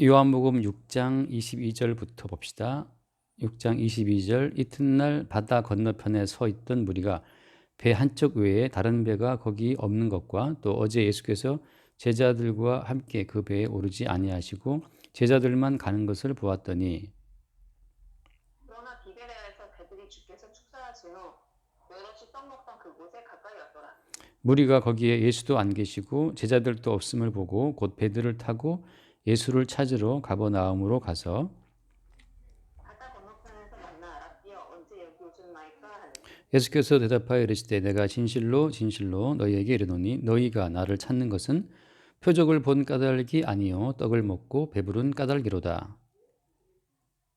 요한복음 6장 22절부터 봅시다. 6장 22절 이튿날 바다 건너편에 서 있던 무리가 배 한쪽 외에 다른 배가 거기 없는 것과 또 어제 예수께서 제자들과 함께 그 배에 오르지 아니하시고 제자들만 가는 것을 보았더니 그러나 디베레아에서 배들이 주께서 축사하신 후 여럿이 떡 먹던 그곳에 가까이 왔더라. 무리가 거기에 예수도 안 계시고 제자들도 없음을 보고 곧 배들을 타고 예수를 찾으러 가버나움으로 가서 바다 건너편에서 만나 라비어 언제 여기 오셨나이까 하니 예수께서 대답하여 이르시되 내가 진실로 진실로 너희에게 이르노니 너희가 나를 찾는 것은 표적을 본 까닭이 아니요 떡을 먹고 배부른 까닭이로다.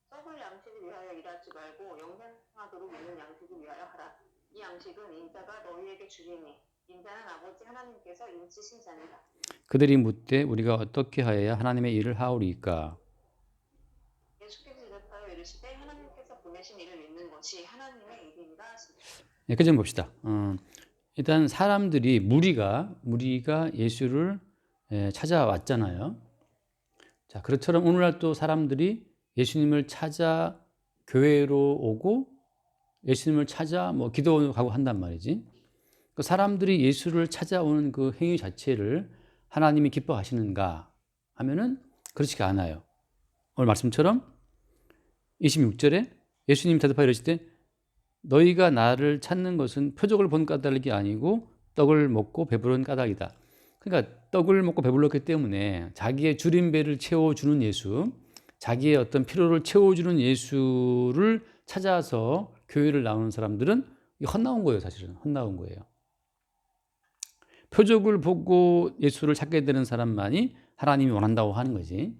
썩을 양식을 위하여 일하지 말고 영생하도록 있는 양식을 위하여 하라. 이 양식은 인자가 너희에게 주리니 인자는 아버지 하나님께서 인치신 자니라. 그들이 묻되 우리가 어떻게 하여야 하나님의 일을 하오리까? 예수께서 대답하여 이르시되 하나님께서 보내신 이를 믿는 것이 하나님의 일이니라 하시니라. 네, 그 점 봅시다. 일단 사람들이 무리가 예수를 찾아왔잖아요. 자, 그렇처럼 오늘날 또 사람들이 예수님을 찾아 교회로 오고 예수님을 찾아 뭐 기도하고 한단 말이지. 그 사람들이 예수를 찾아오는 그 행위 자체를 하나님이 기뻐하시는가 하면은 그렇지가 않아요. 오늘 말씀처럼 26절에 예수님 대답하여 이르시되 너희가 나를 찾는 것은 표적을 본 까닭이 아니고 떡을 먹고 배부른 까닭이다. 그러니까 떡을 먹고 배불렀기 때문에 자기의 줄인 배를 채워주는 예수, 자기의 어떤 필요를 채워주는 예수를 찾아서 교회를 나오는 사람들은 헛나온 거예요. 사실은 헛나온 거예요. 표적을 보고 예수를 찾게 되는 사람만이 하나님이 원한다고 하는 거지.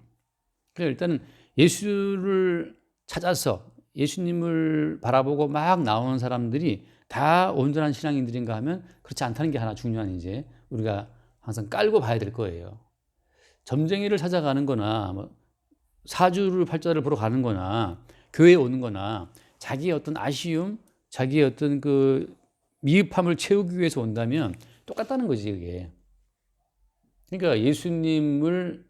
그래서 일단은 예수를 찾아서 예수님을 바라보고 막 나오는 사람들이 다 온전한 신앙인들인가 하면 그렇지 않다는 게 하나 중요한 이제 우리가 항상 깔고 봐야 될 거예요. 점쟁이를 찾아가는 거나 뭐 사주를 팔자를 보러 가는 거나 교회에 오는 거나 자기의 어떤 아쉬움, 자기의 어떤 그 미흡함을 채우기 위해서 온다면 똑같다는 거지, 그게. 그러니까 예수님을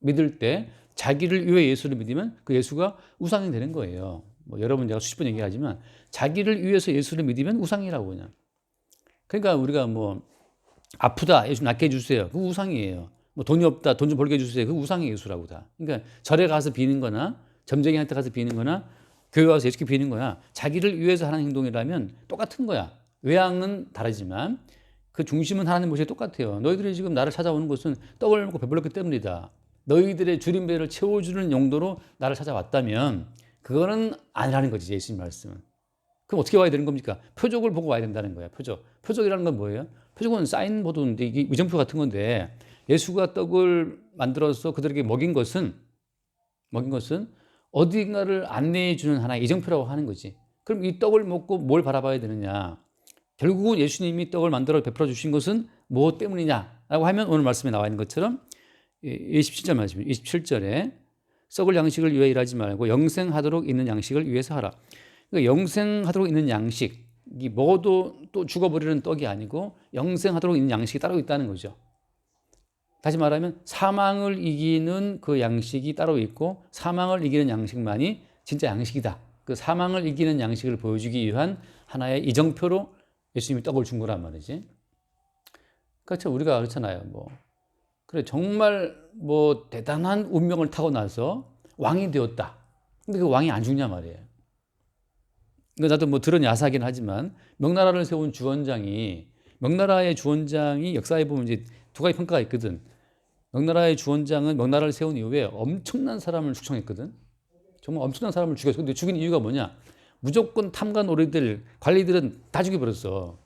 믿을 때 자기를 위해 예수를 믿으면 그 예수가 우상이 되는 거예요. 뭐 여러분 제가 수십 번 얘기하지만 자기를 위해서 예수를 믿으면 우상이라고 그냥. 그러니까 우리가 뭐 아프다 예수 낫게 해주세요. 그 우상이에요. 뭐 돈이 없다 돈 좀 벌게 해주세요. 그 우상의 예수라고 다. 그러니까 절에 가서 비는 거나 점쟁이한테 가서 비는 거나 교회 와서 예수께 비는 거나 자기를 위해서 하는 행동이라면 똑같은 거야. 외양은 다르지만 그 중심은 하나님 모시기 똑같아요. 너희들이 지금 나를 찾아오는 것은 떡을 먹고 배불렀기 때문이다. 너희들의 줄인 배를 채워주는 용도로 나를 찾아왔다면 그거는 아니라는 거지, 예수님 말씀은. 그럼 어떻게 와야 되는 겁니까? 표적을 보고 와야 된다는 거야. 표적이라는 건 뭐예요? 표적은 사인보드인데 이게 의정표 같은 건데 예수가 떡을 만들어서 그들에게 먹인 것은 어딘가를 안내해 주는 하나의 이정표라고 하는 거지. 그럼 이 떡을 먹고 뭘 바라봐야 되느냐? 결국은 예수님이 떡을 만들어 베풀어 주신 것은 무엇 때문이냐라고 하면 오늘 말씀에 나와 있는 것처럼 27절 말씀, 27절에 썩을 양식을 위해 일하지 말고 영생하도록 있는 양식을 위해서 하라. 그러니까 영생하도록 있는 양식이 먹어도 또 죽어버리는 떡이 아니고 영생하도록 있는 양식이 따로 있다는 거죠. 다시 말하면 사망을 이기는 그 양식이 따로 있고 사망을 이기는 양식만이 진짜 양식이다. 그 사망을 이기는 양식을 보여주기 위한 하나의 이정표로 예수님이 떡을 준 거란 말이지. 그렇죠. 우리가 그렇잖아요. 뭐 그래 정말 뭐 대단한 운명을 타고 나서 왕이 되었다. 근데 그 왕이 안 죽냐 말이에요. 그러니까 나도 뭐 들은 야사긴 하지만 명나라를 세운 명나라의 주원장이 역사에 보면 이제 두 가지 평가가 있거든. 명나라의 주원장은 명나라를 세운 이후에 엄청난 사람을 숙청했거든. 정말 엄청난 사람을 죽였어. 근데 죽인 이유가 뭐냐? 무조건 탐관 오리들, 관리들은 다 죽여버렸어.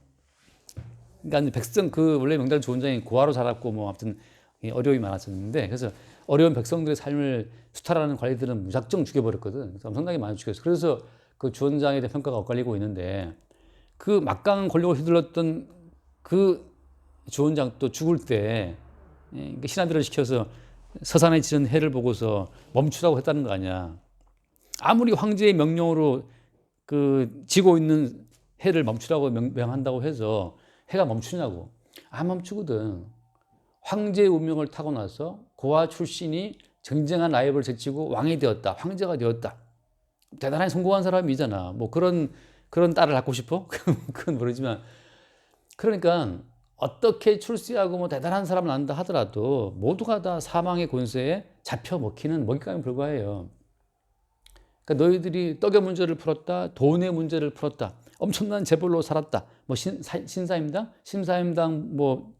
그러니까 백성 원래 명나라 주원장이 고아로 자랐고 뭐 아무튼 어려움이 많았었는데 그래서 어려운 백성들의 삶을 수탈하는 관리들은 무작정 죽여버렸거든. 그래서 엄청나게 많이 죽였어. 그래서 그 주원장에 대한 평가가 엇갈리고 있는데 그 막강한 권력을 휘둘렀던 그 주원장 또 죽을 때 신하들을 시켜서 서산에 지는 해를 보고서 멈추라고 했다는 거 아니야. 아무리 황제의 명령으로 그 지고 있는 해를 멈추라고 명한다고 해서 해가 멈추냐고. 안 멈추거든. 황제의 운명을 타고 나서 고아 출신이 정정한 라이벌을 제치고 왕이 되었다, 황제가 되었다. 대단히 성공한 사람이잖아. 뭐 그런 딸을 갖고 싶어? 그건 모르지만 그러니까 어떻게 출세하고 뭐 대단한 사람을 낳는다 하더라도 모두가 다 사망의 권세에 잡혀 먹히는 먹잇감에 불과해요. 그러니까 너희들이 떡의 문제를 풀었다, 돈의 문제를 풀었다, 엄청난 재벌로 살았다. 뭐 신사임당, 심사임당 뭐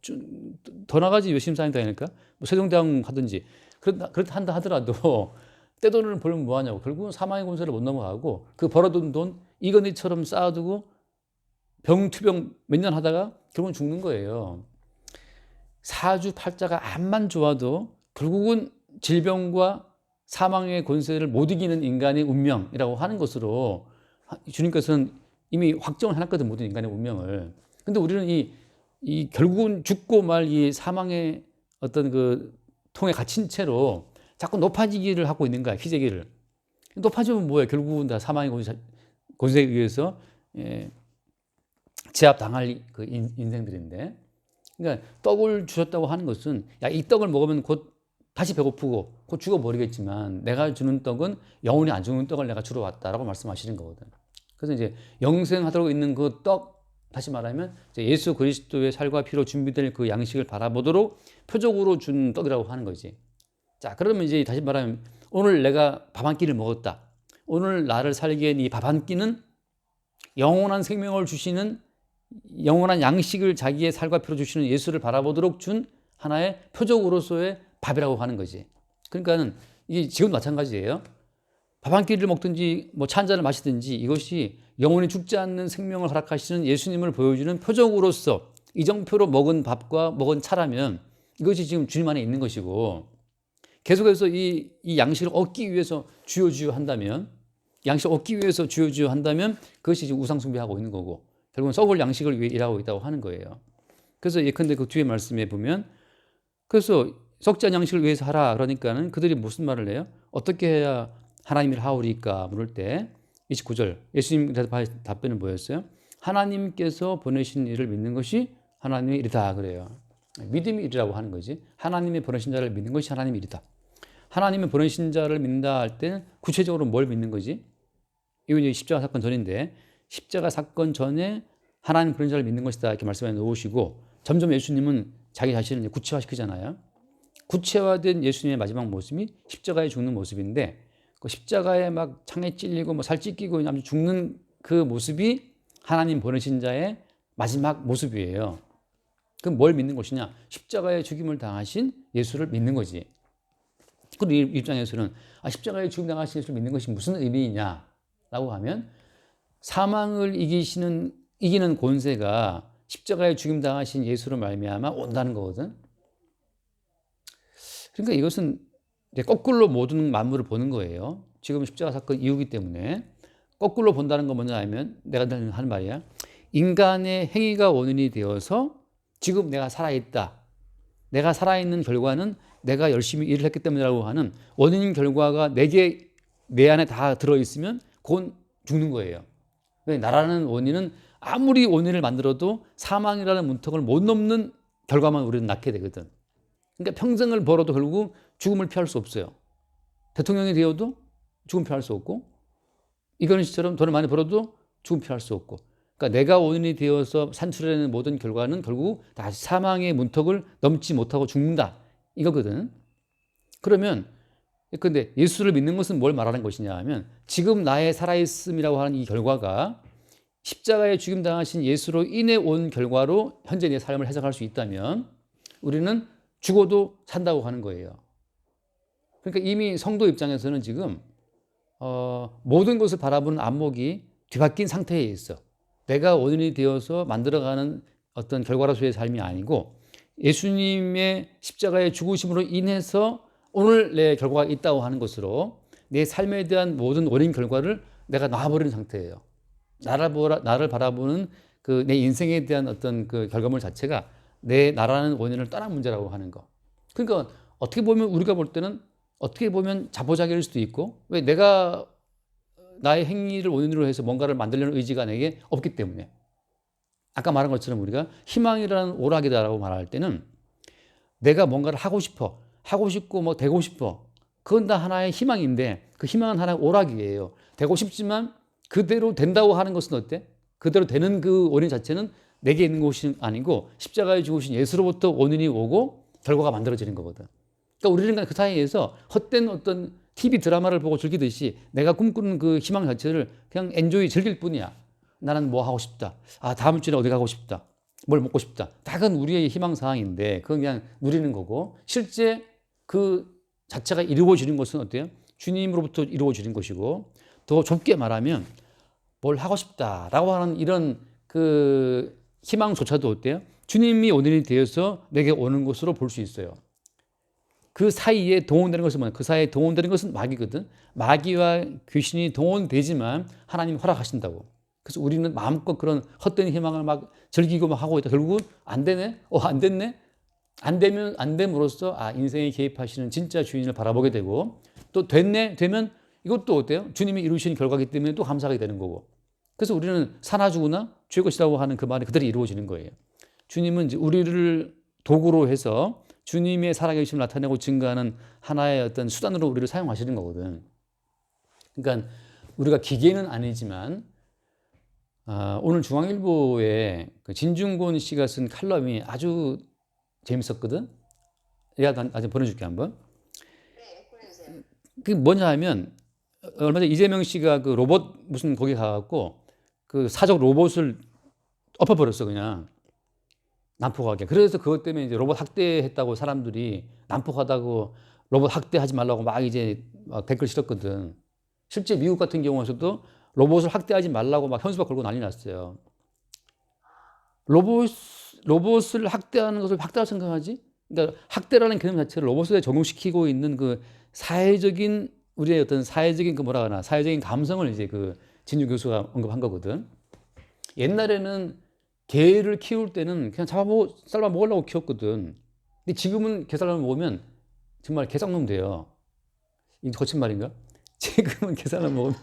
더 나가지 왜 심사임당이니까 뭐 세종대왕 하든지 그렇다 한다 하더라도 떼돈을 벌면 뭐하냐고. 결국은 사망의 권세를 못 넘어가고 그 벌어둔 돈 이건희처럼 쌓아두고 병투병 몇 년 하다가 결국은 죽는 거예요. 사주팔자가 암만 좋아도 결국은 질병과 사망의 권세를 못 이기는 인간의 운명이라고 하는 것으로 주님께서는 이미 확정을 해놨거든, 모든 인간의 운명을. 근데 우리는 이 결국은 죽고 말 이 사망의 어떤 그 통에 갇힌 채로 자꾸 높아지기를 하고 있는 거야, 희재기를. 높아지면 뭐예요? 결국은 다 사망의 권세에 의해서 제압당할 그 인생들인데. 그러니까 떡을 주셨다고 하는 것은 야, 이 떡을 먹으면 곧 다시 배고프고 곧 죽어버리겠지만 내가 주는 떡은 영원히 안 죽는 떡을 내가 주러 왔다라고 말씀하시는 거거든. 그래서 이제 영생하도록 있는 그 떡, 다시 말하면 이제 예수 그리스도의 살과 피로 준비될 그 양식을 바라보도록 표적으로 준 떡이라고 하는 거지. 자, 그러면 이제 다시 말하면 오늘 내가 밥 한 끼를 먹었다. 오늘 나를 살게 한 이 밥 한 끼는 영원한 생명을 주시는 영원한 양식을 자기의 살과 피로 주시는 예수를 바라보도록 준 하나의 표적으로서의 밥이라고 하는 거지. 그러니까는 이게 지금 마찬가지예요. 밥 한 끼를 먹든지 뭐 차 한 잔을 마시든지 이것이 영원히 죽지 않는 생명을 허락하시는 예수님을 보여주는 표적으로서 이정표로 먹은 밥과 먹은 차라면 이것이 지금 주님 안에 있는 것이고, 계속해서 이 양식을 얻기 위해서 주여 한다면, 양식을 얻기 위해서 주여 한다면 그것이 지금 우상숭배하고 있는 거고 결국은 썩을 양식을 위해 일하고 있다고 하는 거예요. 그래서 예컨대 그 뒤에 말씀에 보면 그래서 썩지 않은 양식을 위해서 하라 그러니까는 그들이 무슨 말을 해요? 어떻게 해야 하나님 일을 하오리까 물을 때 29절 예수님 답변은 뭐였어요? 하나님께서 보내신 일을 믿는 것이 하나님의 일이다 그래요. 믿음의 일이라고 하는 거지. 하나님의 보내신 자를 믿는 것이 하나님의 일이다. 하나님의 보내신 자를 믿는다 할 때는 구체적으로 뭘 믿는 거지? 이건 이제 십자가 사건 전인데 십자가 사건 전에 하나님 보내신 자를 믿는 것이다 이렇게 말씀해 놓으시고 점점 예수님은 자기 자신을 구체화시키잖아요. 구체화된 예수님의 마지막 모습이 십자가에 죽는 모습인데 그 십자가에 막 창에 찔리고 뭐 살 찢기고 아주 죽는 그 모습이 하나님 보내신 자의 마지막 모습이에요. 그럼 뭘 믿는 것이냐? 십자가의 죽임을 당하신 예수를 믿는 거지. 그리고 이 입장에서는 십자가의 죽임 당하신 예수를 믿는 것이 무슨 의미냐라고 하면 사망을 이기는 권세가 십자가의 죽임 당하신 예수로 말미암아 온다는 거거든. 그러니까 이것은 거꾸로 모든 만물을 보는 거예요. 지금 십자가 사건 이후기 때문에 거꾸로 본다는 건 뭐냐 하면 내가 하는 말이야. 인간의 행위가 원인이 되어서 지금 내가 살아있다. 내가 살아있는 결과는 내가 열심히 일을 했기 때문이라고 하는 원인 결과가 내 안에 다 들어있으면 그건 죽는 거예요. 나라는 원인은 아무리 원인을 만들어도 사망이라는 문턱을 못 넘는 결과만 우리는 낳게 되거든. 그러니까 평생을 벌어도 결국 죽음을 피할 수 없어요. 대통령이 되어도 죽음 피할 수 없고 이건희 씨처럼 돈을 많이 벌어도 죽음 피할 수 없고 그러니까 내가 원인이 되어서 산출해내는 모든 결과는 결국 다 사망의 문턱을 넘지 못하고 죽는다 이거거든. 그러면 근데 예수를 믿는 것은 뭘 말하는 것이냐 하면 지금 나의 살아있음이라고 하는 이 결과가 십자가에 죽임 당하신 예수로 인해 온 결과로 현재 내 삶을 해석할 수 있다면 우리는 죽어도 산다고 하는 거예요. 그러니까 이미 성도 입장에서는 지금 모든 것을 바라보는 안목이 뒤바뀐 상태에 있어. 내가 원인이 되어서 만들어가는 어떤 결과로서의 삶이 아니고 예수님의 십자가의 죽으심으로 인해서 오늘 내 결과가 있다고 하는 것으로 내 삶에 대한 모든 원인 결과를 내가 놔버리는 상태예요. 나를 바라보는 그 내 인생에 대한 어떤 그 결과물 자체가 내 나라는 원인을 떠난 문제라고 하는 거. 그러니까 어떻게 보면 우리가 볼 때는 어떻게 보면 자포자기일 수도 있고 왜 내가 나의 행위를 원인으로 해서 뭔가를 만들려는 의지가 내게 없기 때문에 아까 말한 것처럼 우리가 희망이라는 오락이다라고 말할 때는 내가 뭔가를 하고 싶고 뭐 되고 싶어 그건 다 하나의 희망인데 그 희망은 하나의 오락이에요. 되고 싶지만 그대로 된다고 하는 것은 어때? 그대로 되는 그 원인 자체는 내게 있는 것이 아니고 십자가에 죽으신 예수로부터 원인이 오고 결과가 만들어지는 거거든. 그러니까 우리는 그 사이에서 헛된 어떤 TV 드라마를 보고 즐기듯이 내가 꿈꾸는 그 희망 자체를 그냥 엔조이 즐길 뿐이야. 나는 뭐 하고 싶다. 아, 다음 주에 어디 가고 싶다. 뭘 먹고 싶다. 다 그건 우리의 희망 사항인데 그건 그냥 누리는 거고 실제 그 자체가 이루어지는 것은 어때요? 주님으로부터 이루어지는 것이고 더 좁게 말하면 뭘 하고 싶다라고 하는 이런 그 희망조차도 어때요? 주님이 원인이 되어서 내게 오는 것으로 볼 수 있어요. 그 사이에 동원되는 것은 뭐냐? 그 사이에 동원되는 것은 마귀거든. 마귀와 귀신이 동원되지만 하나님 허락하신다고. 그래서 우리는 마음껏 그런 헛된 희망을 막 즐기고 막 하고 있다. 결국은 안 되네? 안 됐네? 안 되면 안 됨으로써 인생에 개입하시는 진짜 주인을 바라보게 되고 또 됐네? 되면 이것도 어때요? 주님이 이루신 결과이기 때문에 또 감사하게 되는 거고. 그래서 우리는 사나 죽으나 주의 것이라고 하는 그 말이 그대로 이루어지는 거예요. 주님은 이제 우리를 도구로 해서 주님의 살아계심을 나타내고 증거하는 하나의 어떤 수단으로 우리를 사용하시는 거거든. 그러니까 우리가 기계는 아니지만 오늘 중앙일보에 그 진중권 씨가 쓴 칼럼이 아주 재밌었거든. 내가 나중에 보내줄게 한번. 네, 보내주세요. 그게 뭐냐 하면 얼마 전에 이재명 씨가 그 로봇 무슨 거기 가갖고 그 사적 로봇을 엎어버렸어 그냥 난폭하게. 그래서 그것 때문에 이제 로봇 학대했다고 사람들이 난폭하다고 로봇 학대하지 말라고 막 이제 막 댓글 실었거든. 실제 미국 같은 경우에서도 로봇을 학대하지 말라고 막 현수막 걸고 난리 났어요. 로봇을 학대하는 것을 학대라고 생각하지? 그러니까 학대라는 개념 자체를 로봇에 적용시키고 있는 그 사회적인 우리의 어떤 사회적인 그 뭐라 하나 사회적인 감성을 이제 그 진유 교수가 언급한 거거든. 옛날에는 개를 키울 때는 그냥 삶아 먹으려고 키웠거든. 근데 지금은 개 삶아 먹으면 정말 개쌍놈 돼요. 이게 거친 말인가? 지금은 개 삶아 먹으면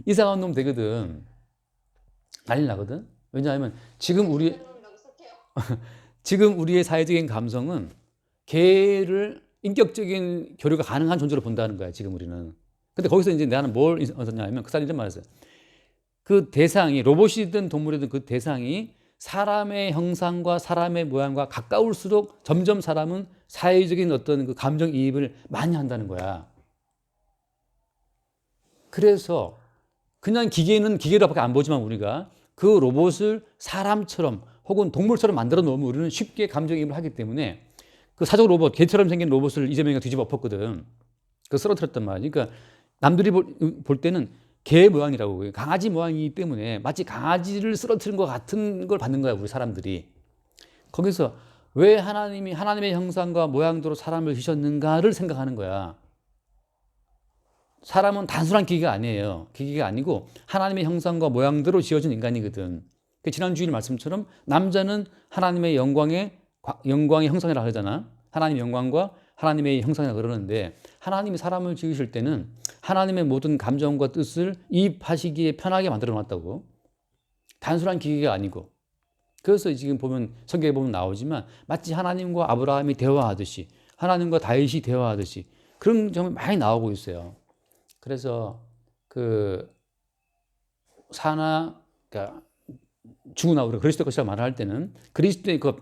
이상한 놈 되거든. 난리 나거든. 왜냐하면 지금 우리의 사회적인 감성은 개를 인격적인 교류가 가능한 존재로 본다는 거야, 지금 우리는. 근데 거기서 이제 나는 뭘 얻었냐면 그 사람이 이런 말을 했어요. 그 대상이 로봇이든 동물이든 그 대상이 사람의 형상과 사람의 모양과 가까울수록 점점 사람은 사회적인 어떤 그 감정이입을 많이 한다는 거야. 그래서 그냥 기계는 기계로밖에 안 보지만 우리가 그 로봇을 사람처럼 혹은 동물처럼 만들어 놓으면 우리는 쉽게 감정이입을 하기 때문에 그 사적 로봇, 개처럼 생긴 로봇을 이재명이가 뒤집어 엎었거든. 그 쓰러뜨렸단 말이야. 그러니까 남들이 볼 때는 개 모양이라고, 강아지 모양이기 때문에 마치 강아지를 쓰러뜨린 것 같은 걸 받는 거야, 우리 사람들이. 거기서 왜 하나님이 하나님의 형상과 모양대로 사람을 지으셨는가를 생각하는 거야. 사람은 단순한 기계가 아니에요. 기계가 아니고 하나님의 형상과 모양대로 지어진 인간이거든. 지난 주일 말씀처럼 남자는 하나님의 영광의 형상이라고 하잖아. 하나님의 영광과 하나님의 형상이라고 그러는데 하나님이 사람을 지으실 때는 하나님의 모든 감정과 뜻을 이입하시기에 편하게 만들어 놨다고. 단순한 기계가 아니고. 그래서 지금 보면 성경에 보면 나오지만 마치 하나님과 아브라함이 대화하듯이 하나님과 다윗이 대화하듯이 그런 점이 많이 나오고 있어요. 그래서 그 사나 그러니까 죽으나 우리가 그리스도의 것이라고 말을 할 때는 그리스도의 그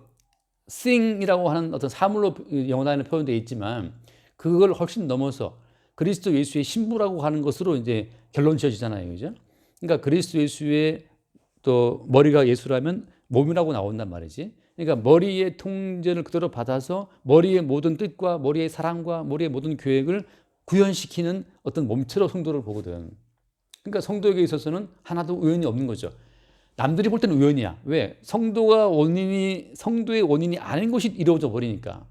thing이라고 하는 어떤 사물로 영어단에 표현되어 있지만 그걸 훨씬 넘어서 그리스도 예수의 신부라고 하는 것으로 이제 결론 지어지잖아요. 그죠? 그러니까 그리스도 예수의 또 머리가 예수라면 몸이라고 나온단 말이지. 그러니까 머리의 통제를 그대로 받아서 머리의 모든 뜻과 머리의 사랑과 머리의 모든 계획을 구현시키는 어떤 몸체로 성도를 보거든. 그러니까 성도에게 있어서는 하나도 우연이 없는 거죠. 남들이 볼 때는 우연이야. 왜? 성도의 원인이 아닌 것이 이루어져 버리니까.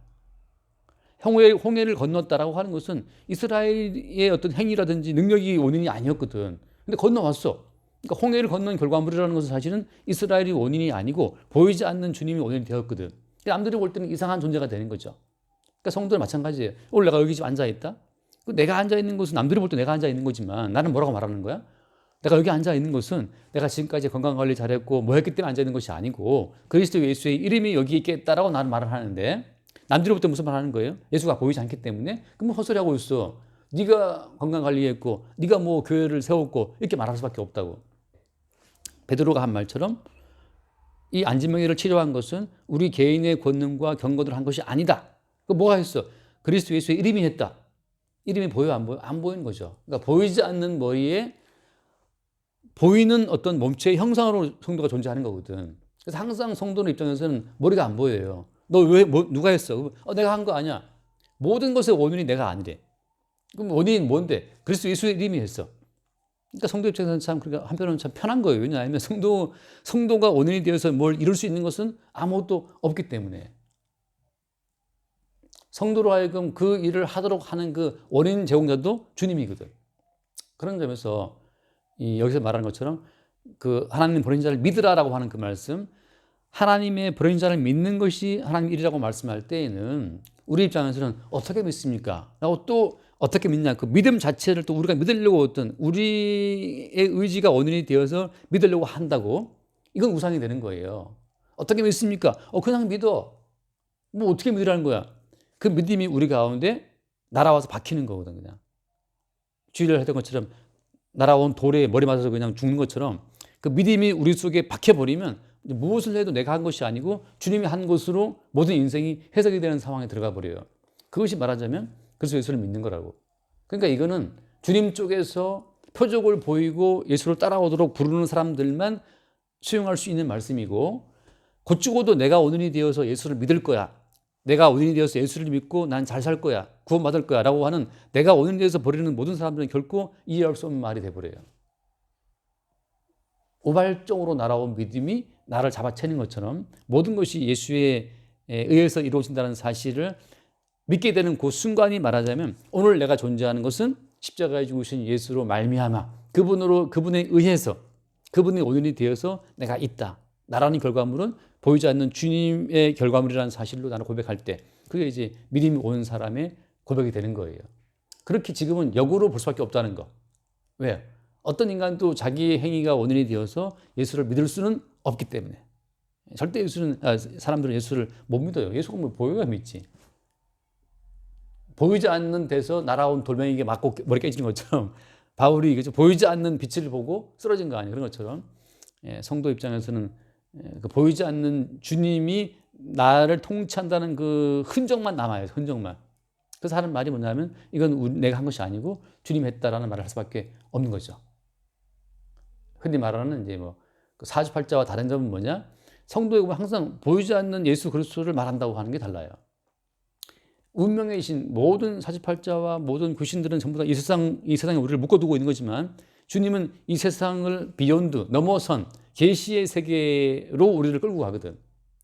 홍해를 건넜다라고 하는 것은 이스라엘의 어떤 행위라든지 능력이 원인이 아니었거든. 근데 건너왔어. 그러니까 홍해를 건넌 결과물이라는 것은 사실은 이스라엘이 원인이 아니고 보이지 않는 주님이 원인이 되었거든. 남들이 볼 때는 이상한 존재가 되는 거죠. 그러니까 성도는 마찬가지예요. 오늘 내가 여기 지금 앉아있다? 내가 앉아있는 것은 남들이 볼 때 내가 앉아있는 거지만 나는 뭐라고 말하는 거야? 내가 여기 앉아있는 것은 내가 지금까지 건강관리 잘했고 뭐 했기 때문에 앉아있는 것이 아니고 그리스도 예수의 이름이 여기 있겠다라고 나는 말을 하는데 남들로부터 무슨 말 하는 거예요? 예수가 보이지 않기 때문에? 그럼 헛소리하고 있어. 네가 건강관리했고 네가 뭐 교회를 세웠고 이렇게 말할 수밖에 없다고. 베드로가 한 말처럼 이 안진병이를 치료한 것은 우리 개인의 권능과 경건으로 한 것이 아니다. 그 뭐가 했어? 그리스도 예수의 이름이 했다. 이름이 보여 안 보여? 안 보이는 거죠. 그러니까 보이지 않는 머리에 보이는 어떤 몸체의 형상으로 성도가 존재하는 거거든. 그래서 항상 성도의 입장에서는 머리가 안 보여요. 너 왜 누가 했어? 내가 한 거 아니야. 모든 것의 원인이 내가 아니래. 그럼 원인이 뭔데? 그리스도 예수의 이름이 했어. 그러니까 성도 입장에서는 참, 그러니까 한편으로는 참 편한 거예요. 왜냐하면 성도가 원인이 되어서 뭘 이룰 수 있는 것은 아무것도 없기 때문에. 성도로 하여금 그 일을 하도록 하는 그 원인 제공자도 주님이거든. 그런 점에서 여기서 말하는 것처럼 그 하나님 보낸 자를 믿으라라고 하는 그 말씀, 하나님의 보낸 자를 믿는 것이 하나님 일이라고 말씀할 때에는 우리 입장에서는 어떻게 믿습니까? 라고 또 어떻게 믿냐? 그 믿음 자체를 또 우리가 믿으려고 어떤 우리의 의지가 원인이 되어서 믿으려고 한다고 이건 우상이 되는 거예요. 어떻게 믿습니까? 그냥 믿어. 뭐 어떻게 믿으라는 거야? 그 믿음이 우리 가운데 날아와서 박히는 거거든. 그냥 주일을 했던 것처럼 날아온 돌에 머리 맞아서 그냥 죽는 것처럼 그 믿음이 우리 속에 박혀버리면 무엇을 해도 내가 한 것이 아니고 주님이 한 것으로 모든 인생이 해석이 되는 상황에 들어가 버려요. 그것이 말하자면 그래서 예수를 믿는 거라고. 그러니까 이거는 주님 쪽에서 표적을 보이고 예수를 따라오도록 부르는 사람들만 수용할 수 있는 말씀이고, 곧 죽어도 내가 원인이 되어서 예수를 믿을 거야, 내가 원인이 되어서 예수를 믿고 난 잘 살 거야, 구원받을 거야 라고 하는 내가 원인이 되어서 버리는 모든 사람들은 결코 이해할 수 없는 말이 돼버려요. 우발적으로 날아온 믿음이 나를 잡아채는 것처럼 모든 것이 예수에 의해서 이루어진다는 사실을 믿게 되는 그 순간이 말하자면 오늘 내가 존재하는 것은 십자가에 죽으신 예수로 말미암아 그분에 의해서 그분의 원인이 되어서 내가 있다. 나라는 결과물은 보이지 않는 주님의 결과물이라는 사실로 나는 고백할 때 그게 이제 믿음이 온 사람의 고백이 되는 거예요. 그렇게 지금은 역으로 볼 수밖에 없다는 거. 왜? 어떤 인간도 자기의 행위가 원인이 되어서 예수를 믿을 수는 없기 때문에. 절대 사람들은 예수를 못 믿어요. 예수가 뭐 보여야 믿지. 보이지 않는 데서 날아온 돌멩이에 맞고 머리 깨지는 것처럼 바울이 보이지 않는 빛을 보고 쓰러진 거 아니에요. 그런 것처럼 성도 입장에서는 그 보이지 않는 주님이 나를 통치한다는 그 흔적만 남아요. 흔적만. 그래서 하는 말이 뭐냐면 이건 내가 한 것이 아니고 주님이 했다라는 말을 할 수밖에 없는 거죠. 흔히 말하는 이제 뭐 사주팔자와 다른 점은 뭐냐? 성도에 보면 항상 보이지 않는 예수 그리스도를 말한다고 하는 게 달라요. 운명의 신 모든 사주팔자와 모든 귀신들은 전부 다 이 세상에 우리를 묶어두고 있는 거지만 주님은 이 세상을 비욘드 넘어선 계시의 세계로 우리를 끌고 가거든.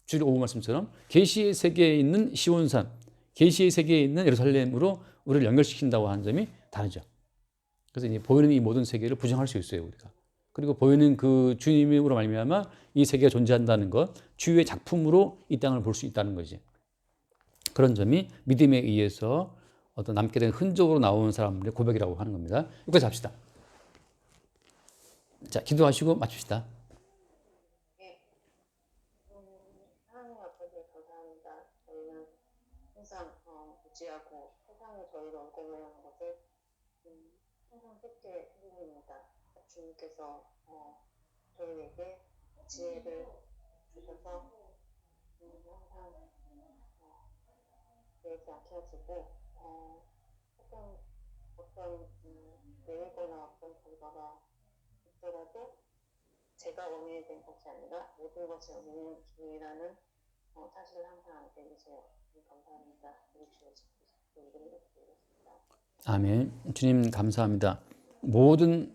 주일 오후 말씀처럼 계시의 세계에 있는 시온산, 계시의 세계에 있는 예루살렘으로 우리를 연결시킨다고 하는 점이 다르죠. 그래서 이제 보이는 이 모든 세계를 부정할 수 있어요, 우리가. 그리고 보이는 그 주님으로 말미암아 이 세계가 존재한다는 것, 주의 작품으로 이 땅을 볼 수 있다는 거지. 그런 점이 믿음에 의해서 어떤 남게 된 흔적으로 나오는 사람들의 고백이라고 하는 겁니다. 여기까지 합시다. 자, 기도하시고 마칩시다. 하나님 아버지 감사합니다. 저희는 항상 무지하고 세상에 저희를 얽어놓는 것을 항상 쉽게 해드립니다. 주님께서 저희에게 지혜를 주셔서 항상 내지 않게 하시고 어떤 내리거나 어떤 결과가 있더라도 제가 원인이 된 것이 아니라 모든 것이 원인인 주님이라는 사실을 항상 알게 해주세요. 감사합니다. 우리 주 예수 그리스도 이름으로 기도드리겠습니다. 아멘. 주님 감사합니다. 모든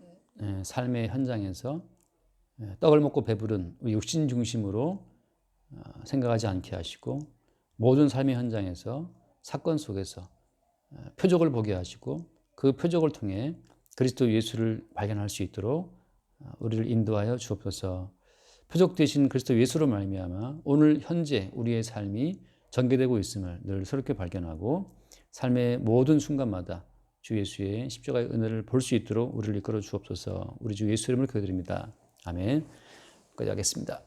삶의 현장에서 떡을 먹고 배부른 우리 육신 중심으로 생각하지 않게 하시고, 모든 삶의 현장에서 사건 속에서 표적을 보게 하시고 그 표적을 통해 그리스도 예수를 발견할 수 있도록 우리를 인도하여 주옵소서. 표적 되신 그리스도 예수로 말미암아 오늘 현재 우리의 삶이 전개되고 있음을 늘 새롭게 발견하고 삶의 모든 순간마다 주 예수의 십자가의 은혜를 볼 수 있도록 우리를 이끌어 주옵소서. 우리 주 예수 이름을 기도드립니다. 아멘. 여기까지 하겠습니다.